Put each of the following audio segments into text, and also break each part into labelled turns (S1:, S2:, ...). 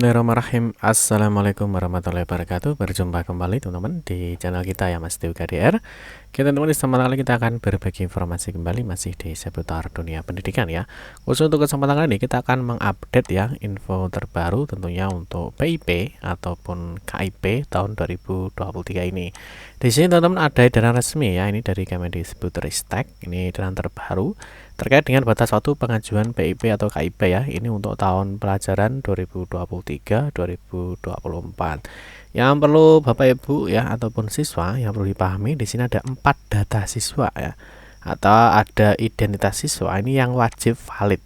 S1: Bismillahirrahmanirrahim. Assalamualaikum warahmatullahi wabarakatuh. Berjumpa kembali teman-teman di channel kita ya, Mas Dew KDR. Oke teman-teman, di kesempatan kali kita akan berbagi informasi kembali masih di seputar dunia pendidikan ya. Khusus untuk kesempatan kali ini kita akan mengupdate ya info terbaru tentunya untuk PIP ataupun KIP tahun 2023 ini. Di sini teman-teman ada edaran resmi ya, ini dari Kemendikbudristek. Ini edaran terbaru terkait dengan batas waktu pengajuan PIP atau KIP ya. Ini untuk tahun pelajaran 2023-2024. Yang perlu Bapak Ibu ya ataupun siswa yang perlu dipahami, di sini ada 4 data siswa ya, atau ada identitas siswa ini yang wajib valid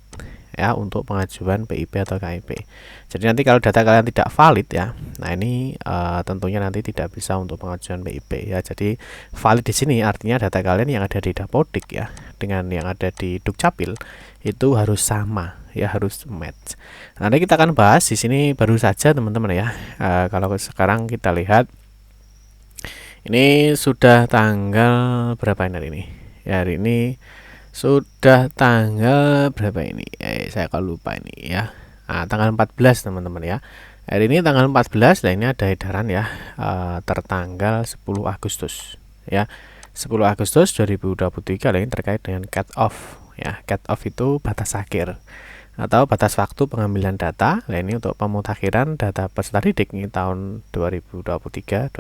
S1: ya untuk pengajuan PIP atau KIP. Jadi nanti kalau data kalian tidak valid ya, nah ini tentunya nanti tidak bisa untuk pengajuan PIP ya. Jadi valid di sini artinya data kalian yang ada di Dapodik ya dengan yang ada di Dukcapil itu harus sama ya, harus match. Nanti kita akan bahas di sini baru saja teman-teman ya. Kalau sekarang kita lihat ini sudah tanggal berapa ini hari ini? Ya, hari ini sudah tanggal berapa ini? Saya kalau lupa ini ya. Tanggal 14 teman-teman ya. Hari ini tanggal 14. Nah, ini ada edaran ya tertanggal 10 Agustus ya. 10 Agustus 2023 ini terkait dengan cut off ya. Cut off itu batas akhir atau batas waktu pengambilan data. Nah, ini untuk pemutakhiran data peserta didik ini tahun 2023-2024.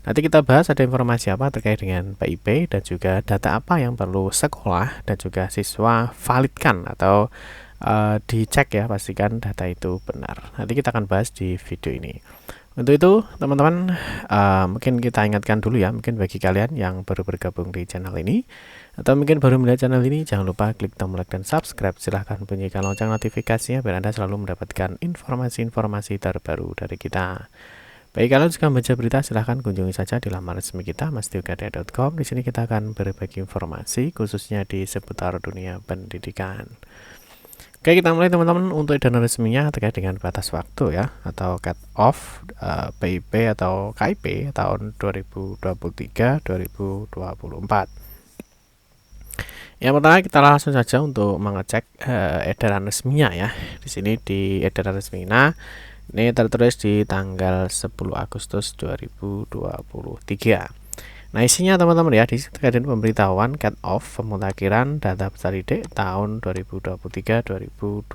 S1: Nanti kita bahas ada informasi apa terkait dengan PIP dan juga data apa yang perlu sekolah dan juga siswa validkan atau dicek ya, pastikan data itu benar. Nanti kita akan bahas di video ini. Untuk itu teman-teman, mungkin kita ingatkan dulu ya, mungkin bagi kalian yang baru bergabung di channel ini atau mungkin baru melihat channel ini, jangan lupa klik tombol like dan subscribe. Silahkan bunyikan lonceng notifikasinya biar Anda selalu mendapatkan informasi-informasi terbaru dari kita. Bagi kalian juga membaca berita, silahkan kunjungi saja di laman resmi kita masdewkdr.com. Di sini kita akan berbagi informasi khususnya di seputar dunia pendidikan. Oke, kita mulai teman-teman untuk edaran resminya terkait dengan batas waktu ya atau cut off PIP atau KIP tahun 2023-2024. Yang pertama kita langsung saja untuk mengecek edaran resminya ya. Di sini di edaran resminya ini tertulis di tanggal 10 Agustus 2023. Nah, isinya teman-teman ya, di terkait dengan pemberitahuan cut off pemutakhiran data peserta didik tahun 2023-2024.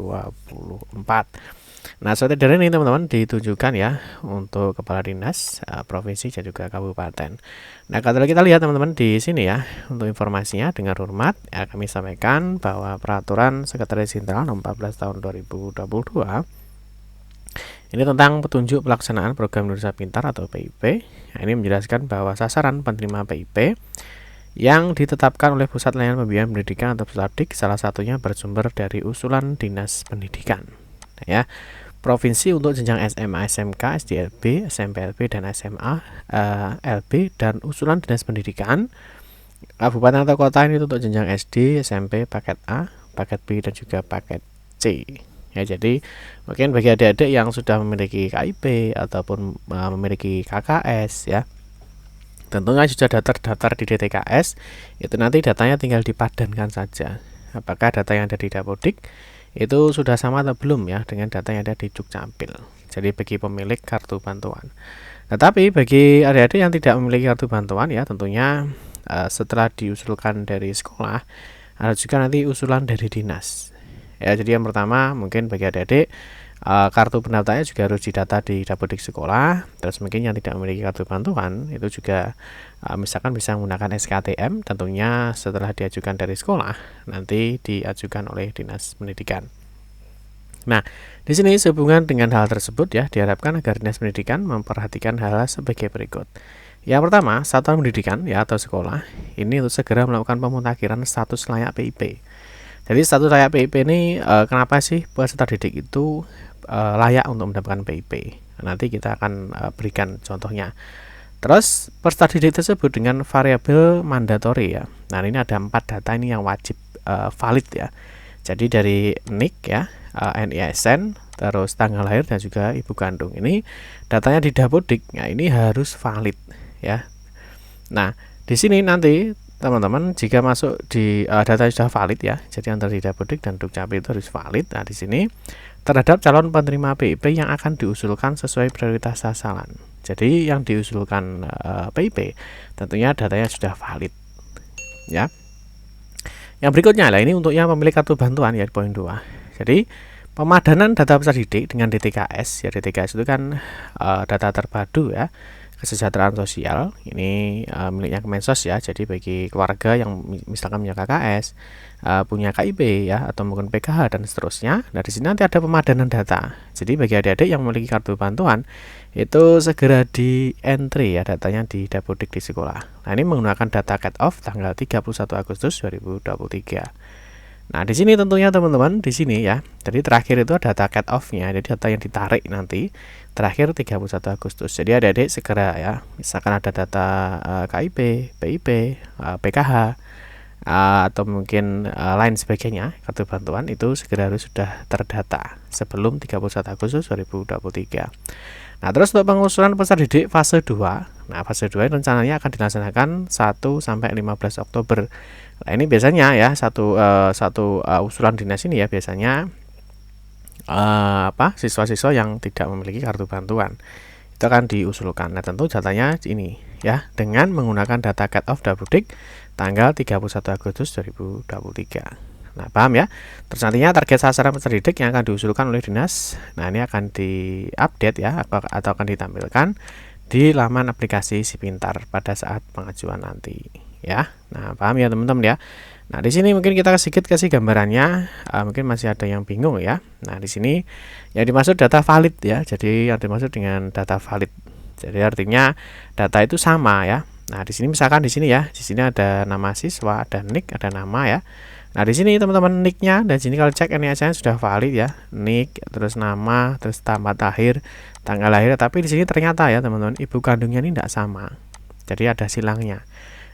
S1: Nah, surat edaran ini teman-teman ditujukan ya untuk kepala dinas provinsi dan juga kabupaten. Nah, kalau kita lihat teman-teman di sini ya, untuk informasinya dengan hormat ya, kami sampaikan bahwa peraturan Sekretaris Jenderal nomor 14 tahun 2022 ini tentang petunjuk pelaksanaan program Indonesia Pintar atau PIP. Nah, ini menjelaskan bahwa sasaran penerima PIP yang ditetapkan oleh Pusat Layanan Pembiayaan Pendidikan atau Pusatdik salah satunya bersumber dari usulan Dinas Pendidikan. Nah, ya, provinsi untuk jenjang SMA, SMK, SDLB, SMPLB dan SMA LB dan usulan Dinas Pendidikan. Kabupaten atau kota ini untuk jenjang SD, SMP, paket A, paket B dan juga paket C. Ya, jadi mungkin bagi adik-adik yang sudah memiliki KIP ataupun memiliki KKS ya, tentunya sudah daftar di DTKS, itu nanti datanya tinggal dipadankan saja. Apakah data yang ada di Dapodik itu sudah sama atau belum ya dengan data yang ada di Dukcapil. Jadi bagi pemilik kartu bantuan. Tetapi bagi adik-adik yang tidak memiliki kartu bantuan ya, tentunya setelah diusulkan dari sekolah, ada juga nanti usulan dari dinas. Ya, jadi yang pertama mungkin bagi adik-adik kartu pendaftarannya juga harus didata di Dapodik sekolah. Terus mungkin yang tidak memiliki kartu bantuan itu juga misalkan bisa menggunakan SKTM, tentunya setelah diajukan dari sekolah nanti diajukan oleh Dinas Pendidikan. Nah, di sini sehubungan dengan hal tersebut ya, diharapkan agar Dinas Pendidikan memperhatikan hal sebagai berikut. Yang pertama, satuan pendidikan ya atau sekolah ini untuk segera melakukan pemutakhiran status layak PIP. Jadi status layak PIP ini kenapa sih peserta didik itu layak untuk mendapatkan PIP? Nanti kita akan berikan contohnya. Terus peserta didik tersebut dengan variabel mandatori ya. Nah, ini ada 4 data ini yang wajib valid ya. Jadi dari NIK ya, NISN, terus tanggal lahir dan juga ibu kandung. Ini datanya di Dapodik. Nah, ini harus valid ya. Nah, di sini nanti teman-teman, jika masuk di data sudah valid ya, jadi antara di Dapodik dan Dukcapil itu harus valid. Nah, di sini terhadap calon penerima PIP yang akan diusulkan sesuai prioritas sasaran. Jadi yang diusulkan PIP tentunya datanya sudah valid ya. Yang berikutnya lah, ini untuk yang pemilik kartu bantuan ya, poin 2. Jadi pemadanan data peserta didik dengan DTKS ya, DTKS itu kan data terpadu ya kesejahteraan sosial, ini miliknya Kemensos ya. Jadi bagi keluarga yang misalkan punya KKS, punya KIP ya, atau mungkin PKH dan seterusnya. Nah, di sini nanti ada pemadanan data. Jadi bagi adik-adik yang memiliki kartu bantuan itu segera di entry ya datanya di Dapodik di sekolah. Nah, ini menggunakan data cut off tanggal 31 Agustus 2023. Nah, di sini tentunya teman-teman, di sini ya. Jadi terakhir itu data cut off-nya, jadi data yang ditarik nanti terakhir 31 Agustus. Jadi adik-adik segera ya, misalkan ada data KIP, PIP, PKH, atau mungkin lain sebagainya, kartu bantuan itu segera harus sudah terdata sebelum 31 Agustus 2023. Nah, terus untuk pengusulan peserta didik fase 2. Nah, fase 2 rencananya akan dilaksanakan 1 sampai 15 Oktober. Nah, ini biasanya ya satu usulan dinas ini ya biasanya siswa-siswa yang tidak memiliki kartu bantuan itu akan diusulkan. Nah, tentu datanya ini ya dengan menggunakan data cut off Dapodik tanggal 31 Agustus 2023. Nah, paham ya? Terus nantinya target sasaran peserta didik yang akan diusulkan oleh dinas. Nah, ini akan diupdate ya atau akan ditampilkan di laman aplikasi Si Pintar pada saat pengajuan nanti ya. Nah, paham ya teman-teman ya. Nah, di sini mungkin kita sedikit kasih gambarannya, mungkin masih ada yang bingung ya. Nah, di sini yang dimaksud data valid ya. Jadi yang dimaksud dengan data valid. Jadi artinya data itu sama ya. Nah, di sini misalkan di sini ya, di sini ada nama siswa, ada nick, ada nama ya. Nah, di sini teman-teman nicknya, dan sini kalau cek NIK sudah valid ya, nick, terus nama, terus tamat akhir, tanggal lahir. Tapi di sini ternyata ya teman-teman, ibu kandungnya ini tidak sama. Jadi ada silangnya.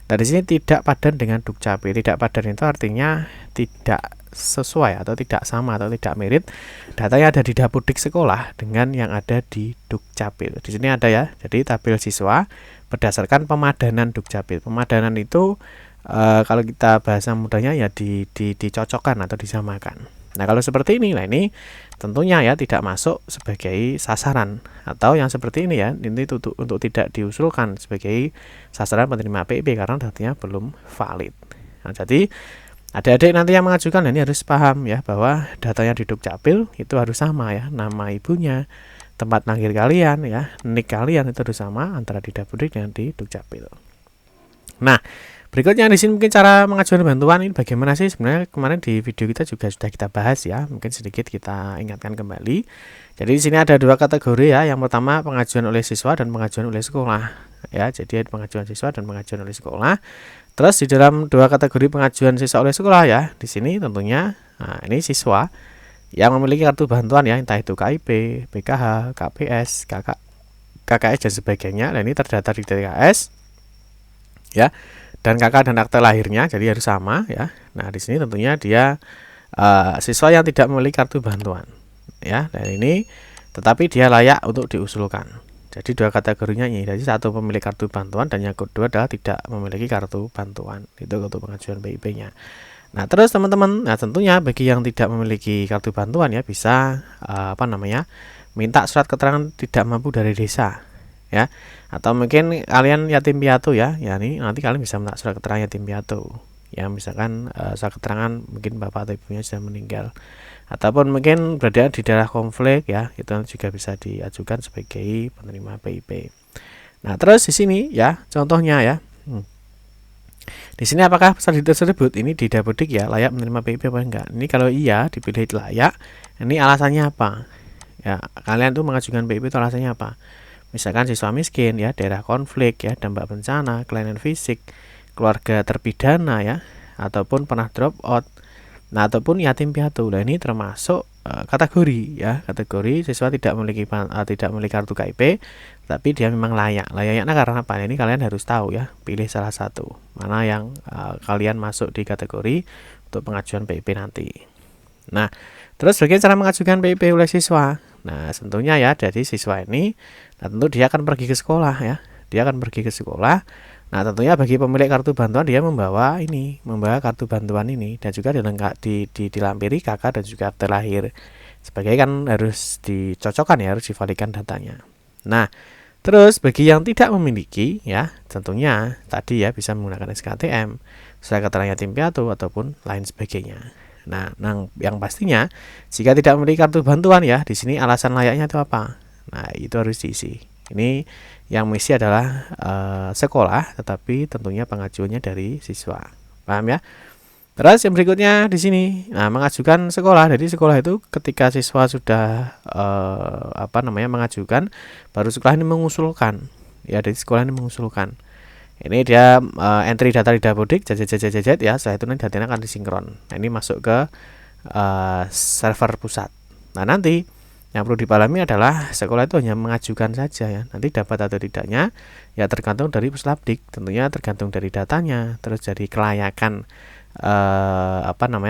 S1: Nah, di sini tidak padan dengan Dukcapil. Tidak padan itu artinya tidak sesuai atau tidak sama atau tidak mirip datanya ada di Dapodik sekolah dengan yang ada di Dukcapil. Di sini ada ya. Jadi tabel siswa berdasarkan pemadanan Dukcapil. Pemadanan itu kalau kita bahasa mudahnya ya dicocokkan atau disamakan. Nah, kalau seperti ini, nah ini tentunya ya tidak masuk sebagai sasaran, atau yang seperti ini ya, ini untuk tidak diusulkan sebagai sasaran penerima PIP karena datanya belum valid. Nah, jadi adik-adik nanti yang mengajukan ini harus paham ya bahwa datanya di Dukcapil itu harus sama ya, nama ibunya, tempat lahir kalian ya, nik kalian itu harus sama antara di Dapodik dan di Dukcapil. Nah, berikutnya di sini mungkin cara mengajukan bantuan ini bagaimana sih sebenarnya, kemarin di video kita juga sudah kita bahas ya, mungkin sedikit kita ingatkan kembali. Jadi di sini ada dua kategori ya. Yang pertama pengajuan oleh siswa dan pengajuan oleh sekolah ya. Jadi pengajuan siswa dan pengajuan oleh sekolah. Terus di dalam dua kategori pengajuan siswa oleh sekolah ya, di sini tentunya ini siswa yang memiliki kartu bantuan ya, entah itu KIP, PKH, KPS, KKS dan sebagainya. Nah, ini terdata di DTKS ya, dan kakak dan akte lahirnya jadi harus sama ya. Nah, di sini tentunya dia siswa yang tidak memiliki kartu bantuan ya, dan ini tetapi dia layak untuk diusulkan. Jadi dua kategorinya ini, jadi satu pemilik kartu bantuan dan yang kedua adalah tidak memiliki kartu bantuan. Itu untuk pengajuan PIP-nya. Nah, terus teman-teman, nah tentunya bagi yang tidak memiliki kartu bantuan ya bisa minta surat keterangan tidak mampu dari desa ya, atau mungkin kalian yatim piatu ya, ini nanti kalian bisa minta surat keterangan yatim piatu ya, misalkan surat keterangan mungkin bapak atau ibunya sudah meninggal, ataupun mungkin berada di daerah konflik ya, itu juga bisa diajukan sebagai penerima PIP. Nah, terus di sini ya contohnya ya, di sini apakah peserta didik tersebut ini di Dapodik ya layak menerima PIP apa enggak? Ini kalau iya dipilih layak, ini alasannya apa ya, kalian tuh mengajukan PIP itu alasannya apa? Misalkan siswa miskin ya, daerah konflik ya, dampak bencana, kelainan fisik, keluarga terpidana ya, ataupun pernah drop out, nah ataupun yatim piatu. Nah, ini termasuk kategori ya, kategori siswa tidak memiliki kartu KIP, tapi dia memang layak. Layaknya karena apa? Ini kalian harus tahu ya, pilih salah satu mana yang kalian masuk di kategori untuk pengajuan PIP nanti. Nah, terus bagaimana cara mengajukan PIP oleh siswa? Nah, tentunya ya, jadi siswa ini, nah tentu dia akan pergi ke sekolah ya. Dia akan pergi ke sekolah. Nah, tentunya bagi pemilik kartu bantuan dia membawa kartu bantuan ini dan juga dilampiri KK dan juga akte lahir. Sebagai kan harus dicocokkan ya, harus divalikan datanya. Nah, terus bagi yang tidak memiliki ya, tentunya tadi ya bisa menggunakan SKTM, surat keterangan yatim piatu ataupun lain sebagainya. Nah, yang pastinya jika tidak memiliki kartu bantuan ya, di sini alasan layaknya itu apa? Nah, itu harus diisi. Ini yang mengisi adalah sekolah, tetapi tentunya pengajuannya dari siswa. Paham ya? Terus yang berikutnya di sini, nah mengajukan sekolah. Jadi sekolah itu ketika siswa sudah mengajukan, baru sekolah ini mengusulkan. Ya, dari sekolah ini mengusulkan. Ini dia entry data di Dapodik, jajet ya. Setelah itu nanti datanya akan disinkron. Nah, ini masuk ke server pusat. Nah, nanti yang perlu dipahami adalah sekolah itu hanya mengajukan saja ya. Nanti dapat atau tidaknya ya tergantung dari Puslapdik. Tentunya tergantung dari datanya, terus dari kelayakan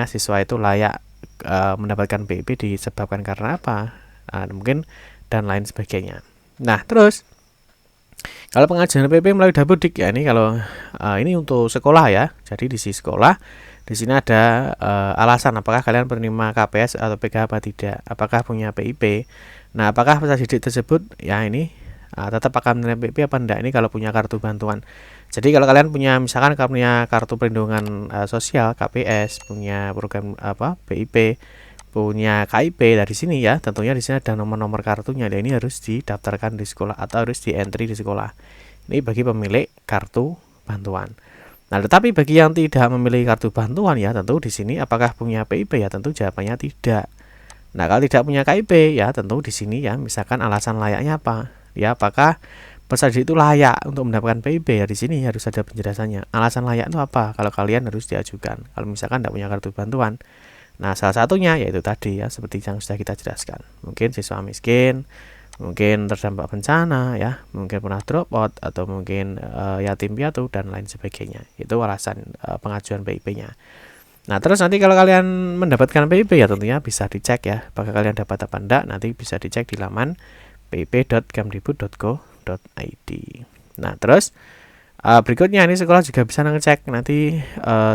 S1: siswa itu layak mendapatkan PIP disebabkan karena apa, mungkin dan lain sebagainya. Nah, terus kalau pengajuan PIP melalui Dapodik ya, ini kalau ini untuk sekolah ya. Jadi di sisi sekolah, di sini ada alasan apakah kalian penerima KPS atau PKH apa tidak, apakah punya PIP. Nah, apakah peserta didik tersebut ya ini tetap akan menerima PIP apa enggak, ini kalau punya kartu bantuan. Jadi kalau kalian punya, misalkan kalian punya kartu perlindungan sosial KPS, punya program PIP, punya KIP, dari sini ya tentunya di sini ada nomor-nomor kartunya, dan ini harus didaftarkan di sekolah atau harus di entry di sekolah. Ini bagi pemilik kartu bantuan. Nah, tetapi bagi yang tidak memiliki kartu bantuan ya, tentu di sini apakah punya PIP ya, tentu jawabannya tidak. Nah, kalau tidak punya KIP ya, tentu di sini ya, misalkan alasan layaknya apa? Ya, apakah peserta itu layak untuk mendapatkan PIP ya, di sini harus ada penjelasannya. Alasan layak itu apa? Kalau kalian harus diajukan. Kalau misalkan tidak punya kartu bantuan. Nah, salah satunya yaitu tadi ya, seperti yang sudah kita jelaskan. Mungkin siswa miskin, mungkin terdampak bencana ya, mungkin pernah drop out, atau mungkin yatim piatu dan lain sebagainya. Itu alasan pengajuan PIP-nya. Nah, terus nanti kalau kalian mendapatkan PIP ya tentunya bisa dicek ya, apakah kalian dapat apa enggak, nanti bisa dicek di laman pip.kemdikbud.go.id. Nah, terus berikutnya ini sekolah juga bisa ngecek nanti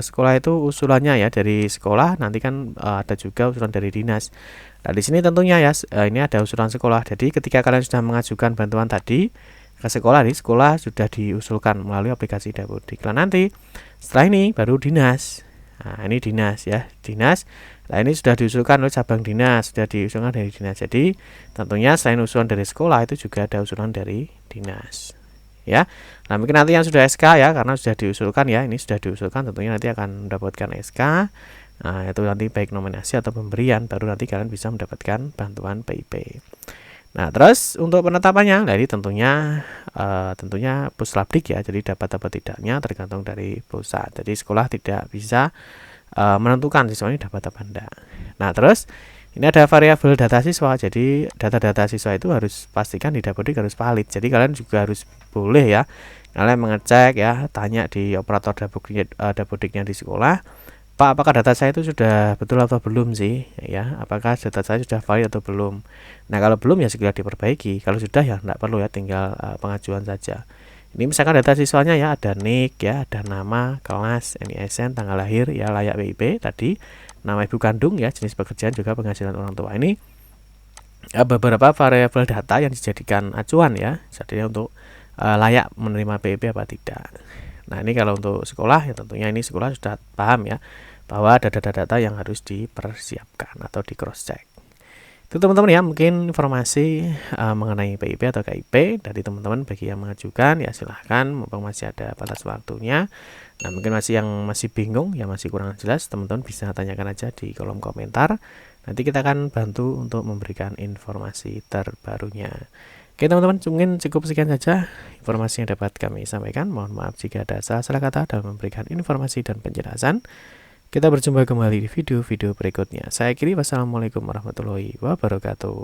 S1: sekolah itu usulannya ya, dari sekolah nanti kan ada juga usulan dari dinas. Nah, di sini tentunya ya ini ada usulan sekolah. Jadi ketika kalian sudah mengajukan bantuan tadi ke sekolah, di sekolah sudah diusulkan melalui aplikasi Dapodik. Nah, nanti setelah ini baru dinas. Nah, ini dinas ya, dinas. Nah, ini sudah diusulkan oleh cabang dinas, sudah diusulkan dari dinas. Jadi tentunya selain usulan dari sekolah, itu juga ada usulan dari dinas. Ya, nah mungkin nanti yang sudah SK ya, karena sudah diusulkan ya, ini sudah diusulkan, tentunya nanti akan mendapatkan SK. Nah, itu nanti baik nominasi atau pemberian, baru nanti kalian bisa mendapatkan bantuan PIP. Nah, terus untuk penetapannya, jadi tentunya Puslapdik ya, jadi dapat atau tidaknya tergantung dari pusat. Jadi sekolah tidak bisa menentukan siswa ini dapat apa enggak. Nah, terus ini ada variabel data siswa. Jadi data-data siswa itu harus pastikan di Dapodik harus valid. Jadi kalian juga harus boleh ya, kalian mengecek ya, tanya di operator Dapodiknya di sekolah, Pak, apakah data saya itu sudah betul atau belum sih ya, apakah data saya sudah valid atau belum. Nah, kalau belum ya segera diperbaiki, kalau sudah ya tidak perlu ya, tinggal pengajuan saja. Ini misalkan data siswanya ya, ada NIK ya, ada nama, kelas, NISN, tanggal lahir ya, layak PIP tadi, nama ibu kandung ya, jenis pekerjaan, juga penghasilan orang tua. Ini beberapa variabel data yang dijadikan acuan ya, jadi untuk layak menerima PIP apa tidak. Nah, ini kalau untuk sekolah ya tentunya ini sekolah sudah paham ya, bahwa ada data-data yang harus dipersiapkan atau di cross check. Itu teman-teman ya, mungkin informasi mengenai PIP atau KIP dari teman-teman. Bagi yang mengajukan ya silahkan, mumpung masih ada batas waktunya. Nah, mungkin yang masih bingung, yang masih kurang jelas, teman-teman bisa tanyakan aja di kolom komentar. Nanti kita akan bantu untuk memberikan informasi terbarunya. Oke teman-teman, mungkin cukup sekian saja informasi yang dapat kami sampaikan. Mohon maaf jika ada salah kata dalam memberikan informasi dan penjelasan. Kita berjumpa kembali di video-video berikutnya. Saya akhiri, wassalamualaikum warahmatullahi wabarakatuh.